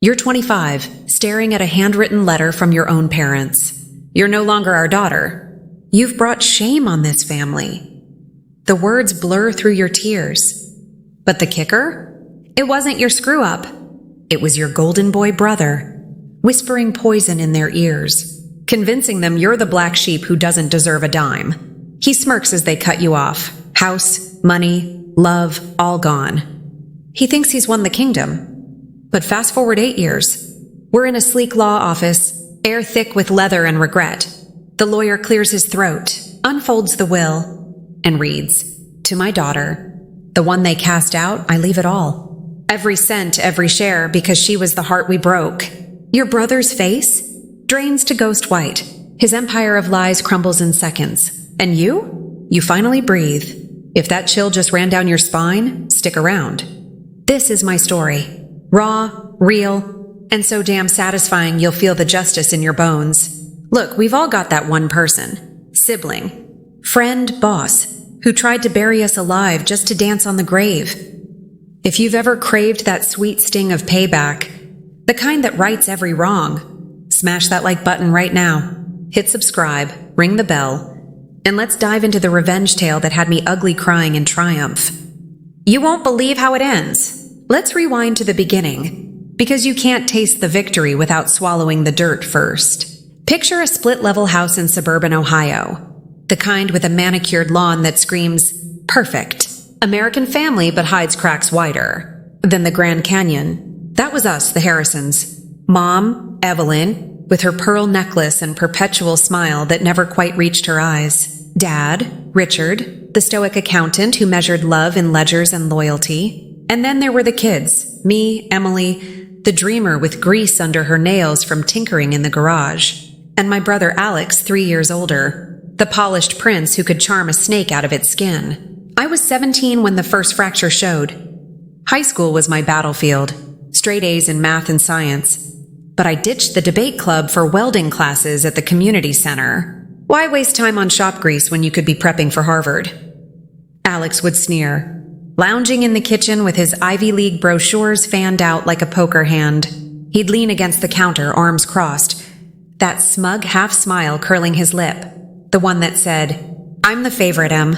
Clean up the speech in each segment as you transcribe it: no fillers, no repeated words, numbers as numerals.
You're 25, staring at a handwritten letter from your own parents. You're no longer our daughter. You've brought shame on this family. The words blur through your tears. But the kicker? It wasn't your screw-up. It was your golden boy brother, whispering poison in their ears, convincing them you're the black sheep who doesn't deserve a dime. He smirks as they cut you off. House, money, love, all gone. He thinks he's won the kingdom. But fast forward 8 years. We're in a sleek law office, air thick with leather and regret. The lawyer clears his throat, unfolds the will, and reads, "To my daughter, the one they cast out, I leave it all. Every cent, every share, because she was the heart we broke." Your brother's face drains to ghost white. His empire of lies crumbles in seconds. And you? You finally breathe. If that chill just ran down your spine, stick around. This is my story. Raw, real, and so damn satisfying you'll feel the justice in your bones. Look, we've all got that one person, sibling, friend, boss, who tried to bury us alive just to dance on the grave. If you've ever craved that sweet sting of payback, the kind that rights every wrong, smash that like button right now. Hit subscribe, ring the bell, and let's dive into the revenge tale that had me ugly crying in triumph. You won't believe how it ends. Let's rewind to the beginning, because you can't taste the victory without swallowing the dirt first. Picture a split-level house in suburban Ohio, the kind with a manicured lawn that screams, perfect. American family but hides cracks wider. Then the Grand Canyon. That was us, the Harrisons. Mom, Evelyn, with her pearl necklace and perpetual smile that never quite reached her eyes. Dad, Richard, the stoic accountant who measured love in ledgers and loyalty. And then there were the kids, me, Emily, the dreamer with grease under her nails from tinkering in the garage, and my brother Alex, 3 years older, the polished prince who could charm a snake out of its skin. I was 17 when the first fracture showed. High school was my battlefield, straight A's in math and science, but I ditched the debate club for welding classes at the community center. Why waste time on shop grease when you could be prepping for Harvard? Alex would sneer, lounging in the kitchen with his Ivy League brochures fanned out like a poker hand. He'd lean against the counter, arms crossed, that smug half-smile curling his lip, the one that said, "I'm the favorite, Em.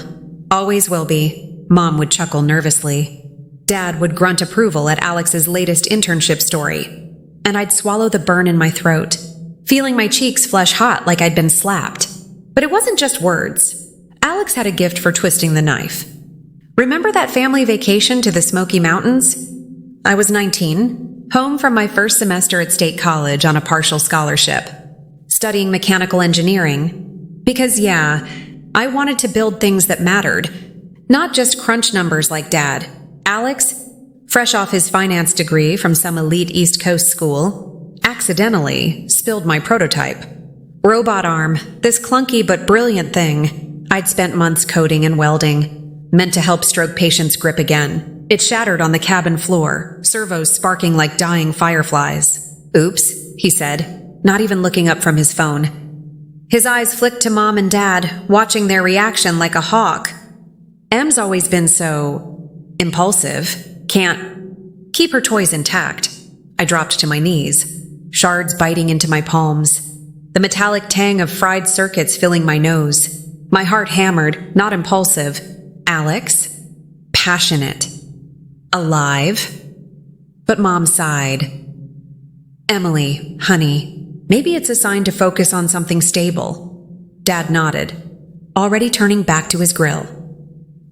Always will be." Mom would chuckle nervously. Dad would grunt approval at Alex's latest internship story, and I'd swallow the burn in my throat, feeling my cheeks flush hot like I'd been slapped. But it wasn't just words. Alex had a gift for twisting the knife. Remember that family vacation to the Smoky Mountains? I was 19, home from my first semester at State College on a partial scholarship, studying mechanical engineering. Because yeah, I wanted to build things that mattered, not just crunch numbers like Dad. Alex, fresh off his finance degree from some elite East Coast school, accidentally spilled my prototype. Robot arm, this clunky but brilliant thing I'd spent months coding and welding, meant to help stroke patients' grip again. It shattered on the cabin floor, servos sparking like dying fireflies. "Oops," he said, not even looking up from his phone. His eyes flicked to Mom and Dad, watching their reaction like a hawk. Em's always been so impulsive. Can't keep her toys intact. I dropped to my knees, shards biting into my palms, the metallic tang of fried circuits filling my nose. My heart hammered, not impulsive. Alex, passionate, alive. But Mom sighed. "Emily, honey, maybe it's a sign to focus on something stable." Dad nodded, already turning back to his grill.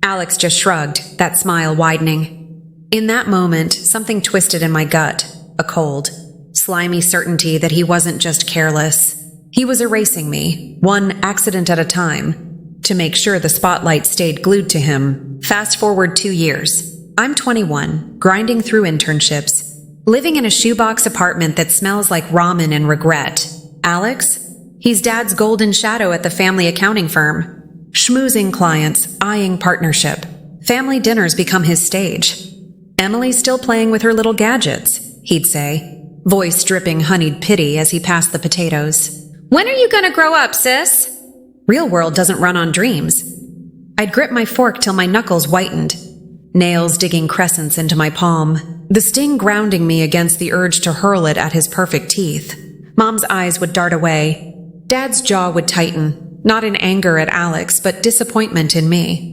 Alex just shrugged, that smile widening. In that moment, something twisted in my gut, a cold, slimy certainty that he wasn't just careless. He was erasing me, one accident at a time, to make sure the spotlight stayed glued to him. Fast forward 2 years. I'm 21, grinding through internships, living in a shoebox apartment that smells like ramen and regret. Alex? He's Dad's golden shadow at the family accounting firm. Schmoozing clients, eyeing partnership. Family dinners become his stage. Emily's still playing with her little gadgets, he'd say, voice dripping honeyed pity as he passed the potatoes. "When are you gonna grow up, sis?" Real world doesn't run on dreams. I'd grip my fork till my knuckles whitened. nails digging crescents into my palm, the sting grounding me against the urge to hurl it at his perfect teeth. Mom's eyes would dart away. Dad's jaw would tighten, not in anger at Alex, but disappointment in me.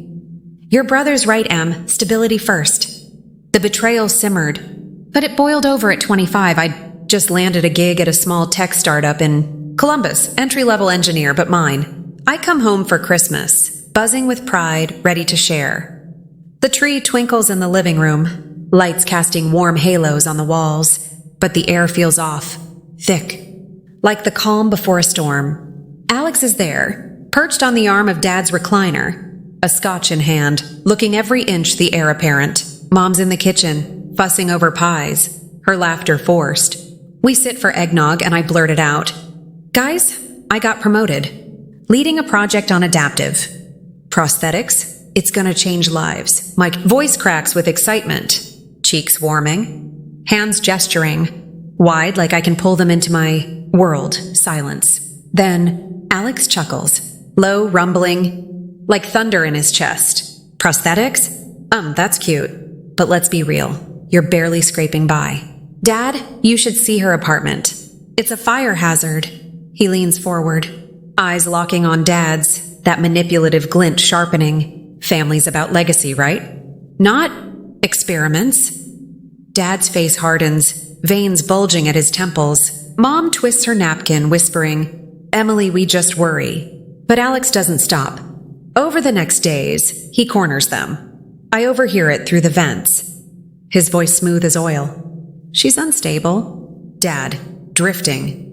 Your brother's right, Em. Stability first. The betrayal simmered, but it boiled over at 25. I'd just landed a gig at a small tech startup in Columbus, entry-level engineer, but mine. I come home for Christmas, buzzing with pride, ready to share. The tree twinkles in the living room, lights casting warm halos on the walls, but the air feels off, thick, like the calm before a storm. Alex is there, perched on the arm of Dad's recliner, a scotch in hand, looking every inch the heir apparent. Mom's in the kitchen, fussing over pies, her laughter forced. We sit for eggnog and I blurt it out. Guys, I got promoted. Leading a project on adaptive. Prosthetics, it's gonna change lives. My voice cracks with excitement. Cheeks warming. Hands gesturing. Wide like I can pull them into my world. Silence. Then Alex chuckles. Low, rumbling, like thunder in his chest. Prosthetics? That's cute. But let's be real. You're barely scraping by. Dad, you should see her apartment. It's a fire hazard. He leans forward, eyes locking on Dad's, that manipulative glint sharpening. Family's about legacy, right? Not experiments. Dad's face hardens, veins bulging at his temples. Mom twists her napkin, whispering, Emily, we just worry. But Alex doesn't stop. Over the next days, he corners them. I overhear it through the vents. His voice smooth as oil. She's unstable. Dad, drifting.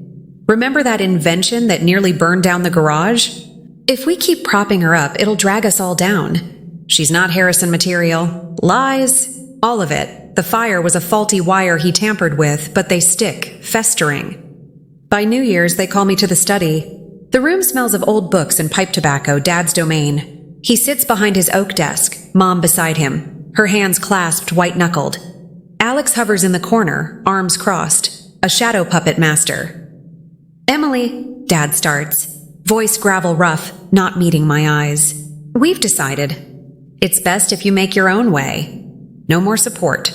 Remember that invention that nearly burned down the garage? If we keep propping her up, it'll drag us all down. She's not Harrison material. Lies. All of it. The fire was a faulty wire he tampered with, but they stick, festering. By New Year's, they call me to the study. The room smells of old books and pipe tobacco, Dad's domain. He sits behind his oak desk, Mom beside him, her hands clasped white-knuckled. Alex hovers in the corner, arms crossed, a shadow puppet master. Emily, Dad starts, voice gravel rough, not meeting my eyes. We've decided. It's best if you make your own way. No more support.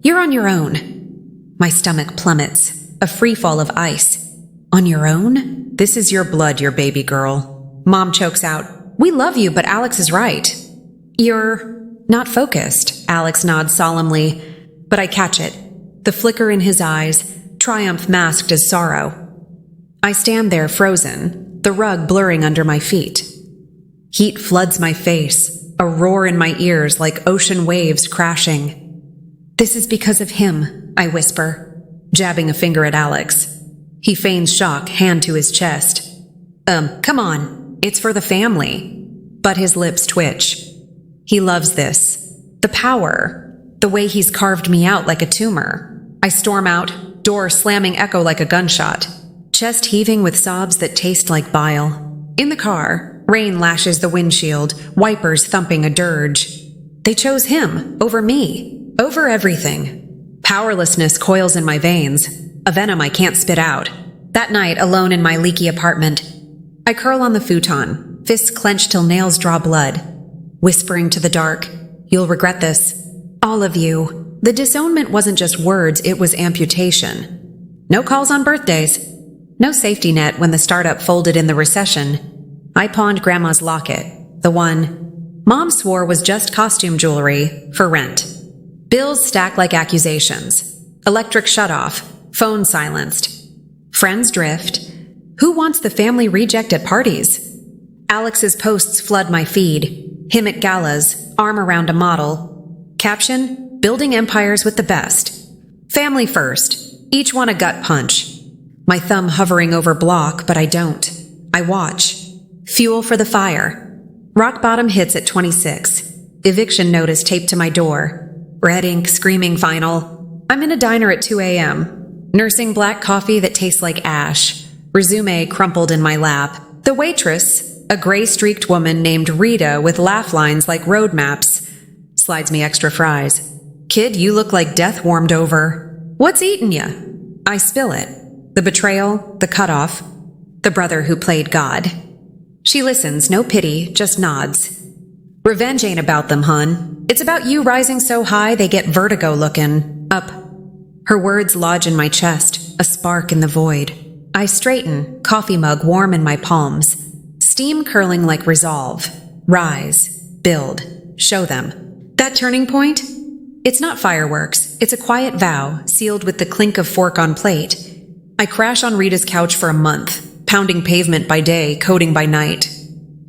You're on your own. My stomach plummets, a freefall of ice. On your own? This is your blood, your baby girl. Mom chokes out, we love you, but Alex is right. You're not focused, Alex nods solemnly, but I catch it. The flicker in his eyes, triumph masked as sorrow. I stand there frozen, the rug blurring under my feet. Heat floods my face, a roar in my ears like ocean waves crashing. This is because of him, I whisper, jabbing a finger at Alex. He feigns shock, hand to his chest. Come on, it's for the family. But his lips twitch. He loves this. The power. The way he's carved me out like a tumor. I storm out, door slamming echo like a gunshot. Chest heaving with sobs that taste like bile. In the car, rain lashes the windshield, wipers thumping a dirge. They chose him, over me, over everything. Powerlessness coils in my veins, a venom I can't spit out. That night, alone in my leaky apartment, I curl on the futon, fists clenched till nails draw blood, whispering to the dark, you'll regret this. All of you. The disownment wasn't just words, it was amputation. No calls on birthdays. No safety net when the startup folded in the recession. I pawned Grandma's locket, the one Mom swore was just costume jewelry, for rent. Bills stack like accusations. Electric shutoff. Phone silenced. Friends drift. Who wants the family reject at parties? Alex's posts flood my feed. Him at galas, arm around a model. Caption, building empires with the best. Family first. Each one a gut punch. My thumb hovering over block, but I don't. I watch. Fuel for the fire. Rock bottom hits at 26. Eviction notice taped to my door. Red ink screaming final. I'm in a diner at 2 a.m. Nursing black coffee that tastes like ash. Resume crumpled in my lap. The waitress, a gray-streaked woman named Rita with laugh lines like road maps, slides me extra fries. Kid, you look like death warmed over. What's eatin' ya? I spill it. The betrayal, the cutoff, the brother who played God. She listens, no pity, just nods. Revenge ain't about them, hun. It's about you rising so high they get vertigo looking up. Her words lodge in my chest, a spark in the void. I straighten, coffee mug warm in my palms, steam curling like resolve. Rise, build, show them. That turning point? It's not fireworks. It's a quiet vow, sealed with the clink of fork on plate. I crash on Rita's couch for a month, pounding pavement by day, coding by night.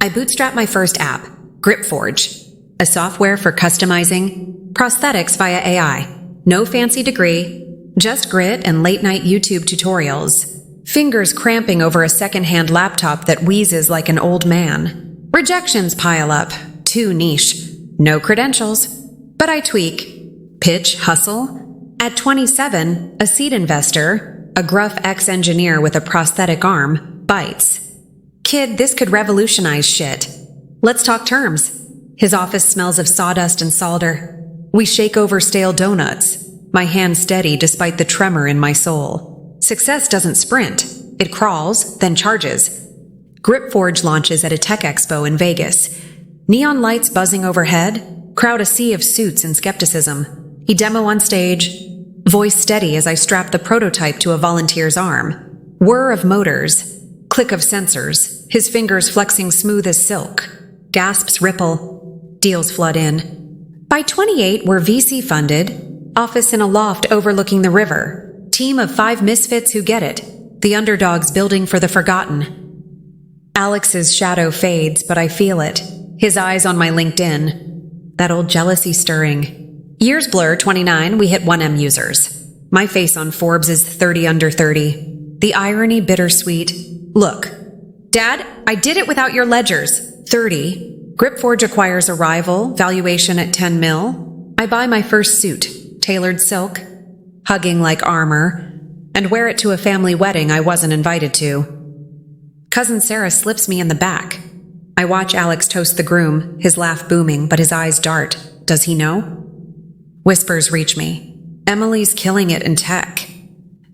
I bootstrap my first app, GripForge, a software for customizing prosthetics via AI. No fancy degree, just grit and late-night YouTube tutorials. Fingers cramping over a second-hand laptop that wheezes like an old man. Rejections pile up. Too niche. No credentials. But I tweak. Pitch, hustle. At 27, a seed investor, a gruff ex-engineer with a prosthetic arm, bites. Kid, this could revolutionize shit. Let's talk terms. His office smells of sawdust and solder. We shake over stale donuts. My hand steady despite the tremor in my soul. Success doesn't sprint. It crawls, then charges. GripForge launches at a tech expo in Vegas. Neon lights buzzing overhead, crowd a sea of suits and skepticism. He demo on stage, voice steady as I strap the prototype to a volunteer's arm. Whir of motors, click of sensors, his fingers flexing smooth as silk. Gasps ripple, deals flood in. By 28, we're VC funded, office in a loft overlooking the river. Team of 5 misfits who get it, the underdogs building for the forgotten. Alex's shadow fades, but I feel it. His eyes on my LinkedIn. That old jealousy stirring. Years blur, 29, we hit 1M users. My face on Forbes is 30 under 30. The irony bittersweet. Look, Dad, I did it without your ledgers. 30. GripForge acquires a rival, valuation at 10 mil. I buy my first suit, tailored silk, hugging like armor, and wear it to a family wedding I wasn't invited to. Cousin Sarah slips me in the back. I watch Alex toast the groom, his laugh booming, but his eyes dart. Does he know? Whispers reach me. Emily's killing it in tech.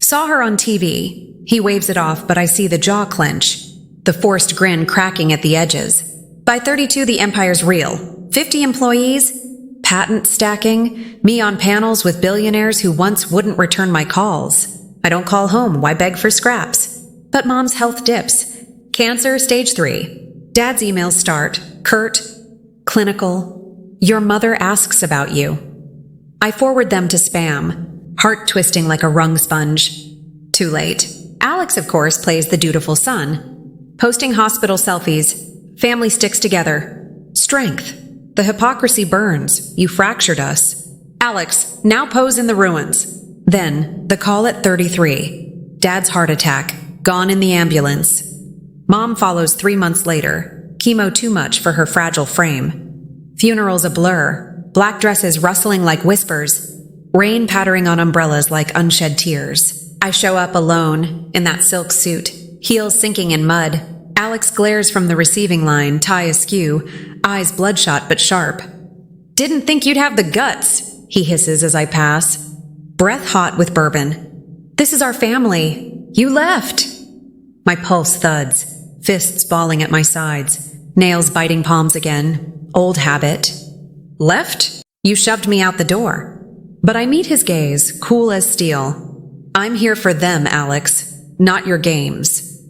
Saw her on TV. He waves it off, but I see the jaw clench, the forced grin cracking at the edges. By 32, the empire's real. 50 employees, patent stacking, me on panels with billionaires who once wouldn't return my calls. I don't call home, why beg for scraps? But Mom's health dips. Cancer, stage 3. Dad's emails start, curt, clinical. Your mother asks about you. I forward them to spam, heart twisting like a wrung sponge. Too late. Alex, of course, plays the dutiful son. Posting hospital selfies. Family sticks together. Strength. The hypocrisy burns. You fractured us. Alex, now pose in the ruins. Then, the call at 33. Dad's heart attack. Gone in the ambulance. Mom follows 3 months later. Chemo too much for her fragile frame. Funeral's a blur. Black dresses rustling like whispers. Rain pattering on umbrellas like unshed tears. I show up alone, in that silk suit. Heels sinking in mud. Alex glares from the receiving line, tie askew, eyes bloodshot but sharp. Didn't think you'd have the guts, he hisses as I pass. Breath hot with bourbon. This is our family. You left. My pulse thuds, fists balling at my sides, nails biting palms again. Old habit. Left? You shoved me out the door. But I meet his gaze, cool as steel. I'm here for them, Alex, not your games.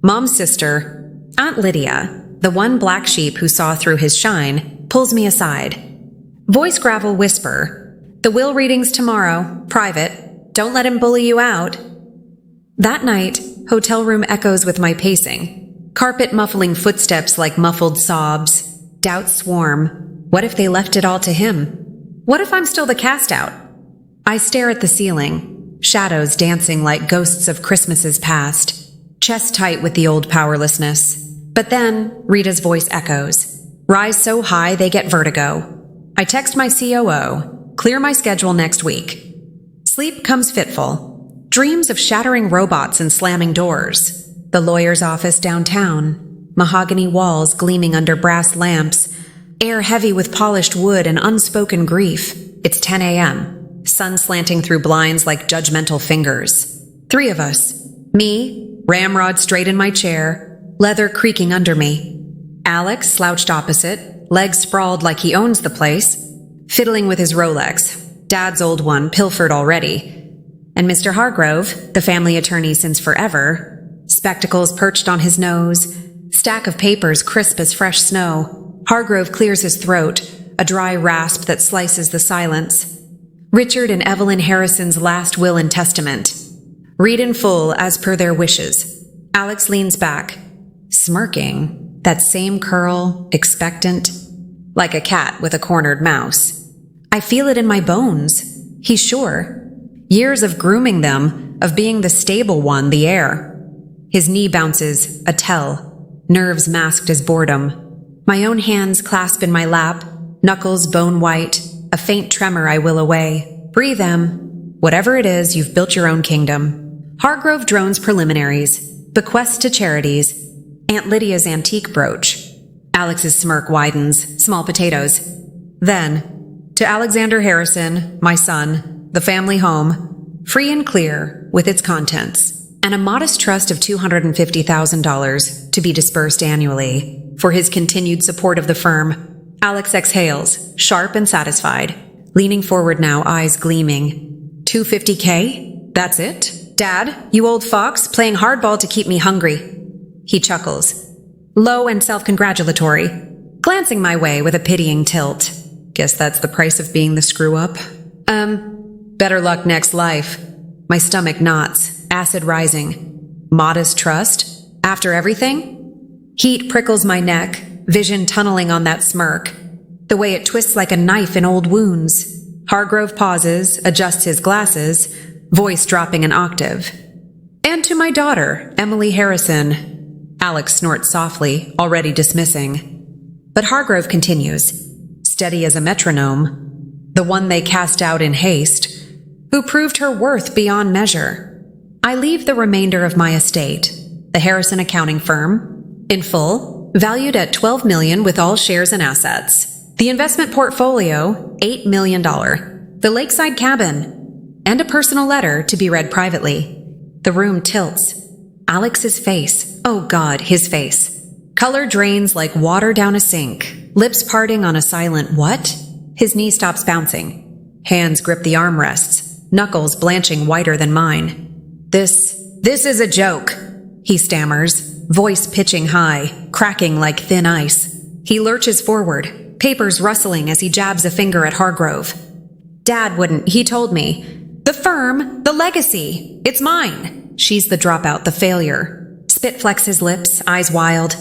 Mom's sister, Aunt Lydia, the one black sheep who saw through his shine, pulls me aside. Voice gravel whisper. The will readings tomorrow, private. Don't let him bully you out. That night, hotel room echoes with my pacing. Carpet muffling footsteps like muffled sobs. Doubts swarm. What if they left it all to him? What if I'm still the cast out? I stare at the ceiling, shadows dancing like ghosts of Christmases past. Chest tight with the old powerlessness. But then, Rita's voice echoes. Rise so high they get vertigo. I text my COO. Clear my schedule next week. Sleep comes fitful. Dreams of shattering robots and slamming doors. The lawyer's office downtown. Mahogany walls gleaming under brass lamps. Air heavy with polished wood and unspoken grief. It's 10 a.m. Sun slanting through blinds like judgmental fingers. 3 of us. Me, ramrod straight in my chair, leather creaking under me. Alex slouched opposite, legs sprawled like he owns the place. fiddling with his Rolex, Dad's old one pilfered already. And Mr. Hargrove, the family attorney since forever, spectacles perched on his nose, stack of papers crisp as fresh snow. Hargrove clears his throat, a dry rasp that slices the silence. Richard and Evelyn Harrison's last will and testament. Read in full as per their wishes. Alex leans back, smirking, that same curl, expectant, like a cat with a cornered mouse. I feel it in my bones. He's sure. Years of grooming them, of being the stable one, the heir. His knee bounces, a tell, nerves masked as boredom. My own hands clasp in my lap, knuckles bone white, a faint tremor I will away. Breathe, Em. Whatever it is, you've built your own kingdom. Hargrove drones preliminaries, bequests to charities, Aunt Lydia's antique brooch. Alex's smirk widens, small potatoes. Then, to Alexander Harrison, my son, the family home, free and clear with its contents, and a modest trust of $250,000 to be dispersed annually for his continued support of the firm. Alex exhales, sharp and satisfied, leaning forward now, eyes gleaming. $250K? That's it? Dad, you old fox, playing hardball to keep me hungry. He chuckles, low and self-congratulatory, glancing my way with a pitying tilt. Guess that's the price of being the screw-up. Better luck next life. My stomach knots, acid rising. Modest trust? After everything? Heat prickles my neck, vision tunneling on that smirk, the way it twists like a knife in old wounds. Hargrove pauses, adjusts his glasses, voice dropping an octave. And to my daughter, Emily Harrison. Alex snorts softly, already dismissing. But Hargrove continues, steady as a metronome, the one they cast out in haste, who proved her worth beyond measure. I leave the remainder of my estate, the Harrison accounting firm, in full, valued at $12 million with all shares and assets. The investment portfolio, $8 million. The lakeside cabin, and a personal letter to be read privately. The room tilts. Alex's face, oh God, his face. Color drains like water down a sink, lips parting on a silent what? His knee stops bouncing. Hands grip the armrests, knuckles blanching whiter than mine. This is a joke, he stammers, voice pitching high, cracking like thin ice. He lurches forward, papers rustling as he jabs a finger at Hargrove. Dad wouldn't, he told me. The firm, the legacy, it's mine. She's the dropout, the failure. Spit flecks his lips, eyes wild,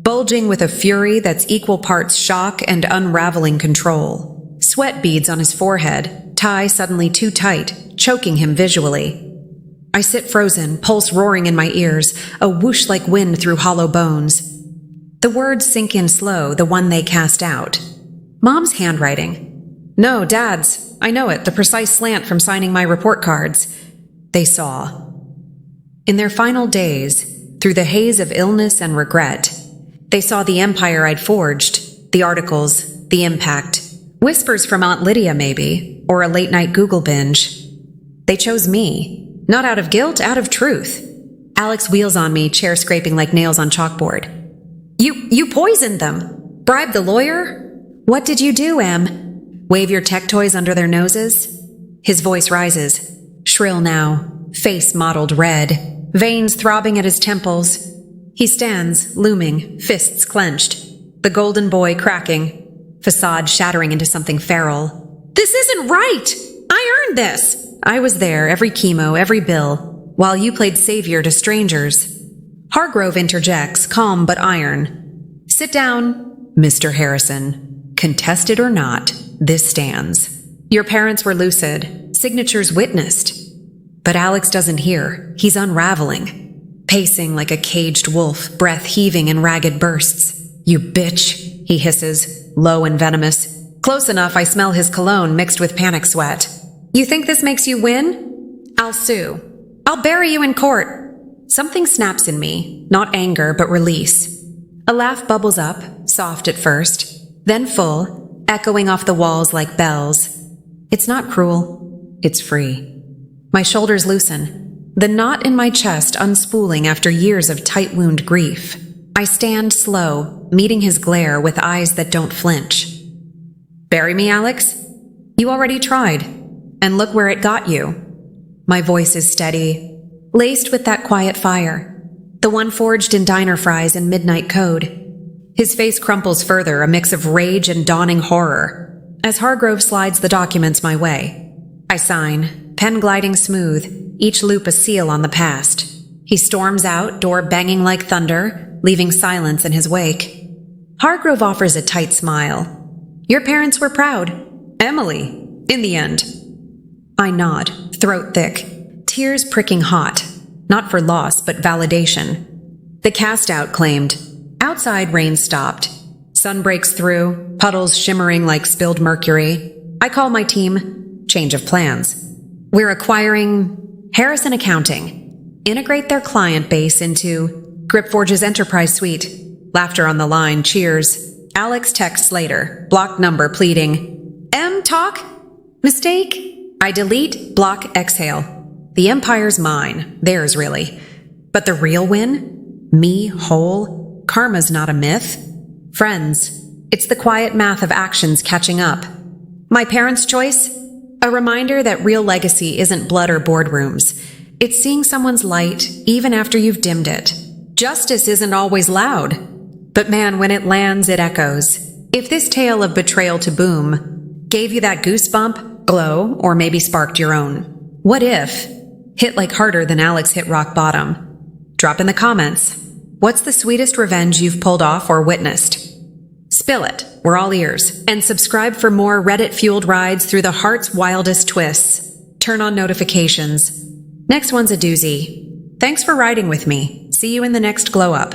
bulging with a fury that's equal parts shock and unraveling control. Sweat beads on his forehead, tie suddenly too tight, choking him visually. I sit frozen, pulse roaring in my ears, a whoosh like wind through hollow bones. The words sink in slow, the one they cast out. Mom's handwriting. No, Dad's. I know it, the precise slant from signing my report cards. They saw. In their final days, through the haze of illness and regret, they saw the empire I'd forged, the articles, the impact. Whispers from Aunt Lydia, maybe, or a late-night Google binge. They chose me, not out of guilt, out of truth. Alex wheels on me, chair scraping like nails on chalkboard. You poisoned them. Bribed the lawyer? What did you do, Em? Wave your tech toys under their noses? His voice rises, shrill now, face mottled red, veins throbbing at his temples. He stands, looming, fists clenched, the golden boy cracking, facade shattering into something feral. This isn't right! I earned this! I was there, every chemo, every bill, while you played savior to strangers. Hargrove interjects, calm but iron. Sit down, Mr. Harrison. Contested or not, this stands. Your parents were lucid, signatures witnessed. But Alex doesn't hear. He's unraveling, pacing like a caged wolf, breath heaving in ragged bursts. You bitch, he hisses, low and venomous. Close enough I smell his cologne mixed with panic sweat. You think this makes you win? I'll sue. I'll bury you in court. Something snaps in me, not anger, but release. A laugh bubbles up, soft at first, then full, echoing off the walls like bells. It's not cruel, it's free. My shoulders loosen, the knot in my chest unspooling after years of tight wound grief. I stand slow, meeting his glare with eyes that don't flinch. Bury me, Alex? You already tried, and look where it got you. My voice is steady, laced with that quiet fire, the one forged in diner fries and midnight code. His face crumples further, a mix of rage and dawning horror, as Hargrove slides the documents my way. I sign, pen gliding smooth, each loop a seal on the past. He storms out, door banging like thunder, leaving silence in his wake. Hargrove offers a tight smile. Your parents were proud. Emily, in the end. I nod, throat thick, tears pricking hot, not for loss but validation. The cast-out claimed. Outside rain stopped. Sun breaks through, puddles shimmering like spilled mercury. I call my team, change of plans. We're acquiring Harrison Accounting. Integrate their client base into Gripforge's Enterprise Suite. Laughter on the line, cheers. Alex texts later, blocked number pleading. Talk? Mistake? I delete, block, exhale. The empire's mine, theirs really. But the real win? Me whole? Karma's not a myth. Friends, it's the quiet math of actions catching up. My parents' choice? A reminder that real legacy isn't blood or boardrooms. It's seeing someone's light even after you've dimmed it. Justice isn't always loud. But man, when it lands, it echoes. If this tale of betrayal to boom gave you that goosebump, glow, or maybe sparked your own, what if? Hit like harder than Alex hit rock bottom. Drop in the comments. What's the sweetest revenge you've pulled off or witnessed? Spill it. We're all ears. And subscribe for more Reddit-fueled rides through the heart's wildest twists. Turn on notifications. Next one's a doozy. Thanks for riding with me. See you in the next glow up.